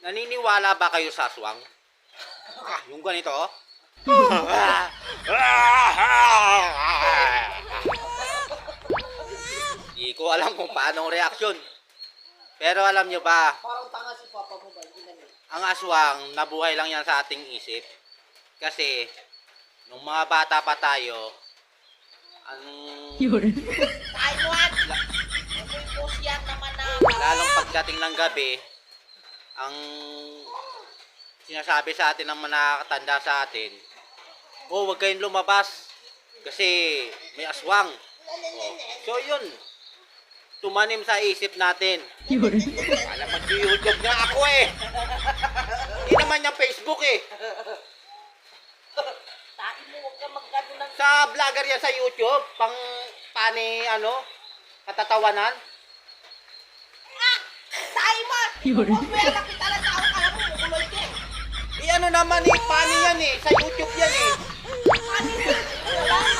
Naniniwala ba kayo sa aswang? Yung ganito? Hindi ko alam kung paano ang reaksyon. Pero alam nyo ba, Parang tanga si Papa mo ba? Hindi na ang aswang, nabuhay lang yan sa ating isip. Kasi, nung mga bata pa tayo, ang Taiwan! May boss yan naman na. lalong pagdating ng gabi, ang sinasabi sa atin ng mga nakakatanda sa atin, oh, huwag kayong lumabas kasi may aswang. Oh. So yun, tumanim sa isip natin. Alam, mag-YouTube nga ako eh. Hindi naman yung Facebook eh. Tain mo, huwag ka magkano ng... Sa vlogger yan sa YouTube, pang katatawanan. Taiwan! Huwag mo yan nakita lang tao ka lang mo, mukuloy ka eh. Eh ano naman eh, paano yan eh, sa YouTube yan eh. Ano yun? Wala.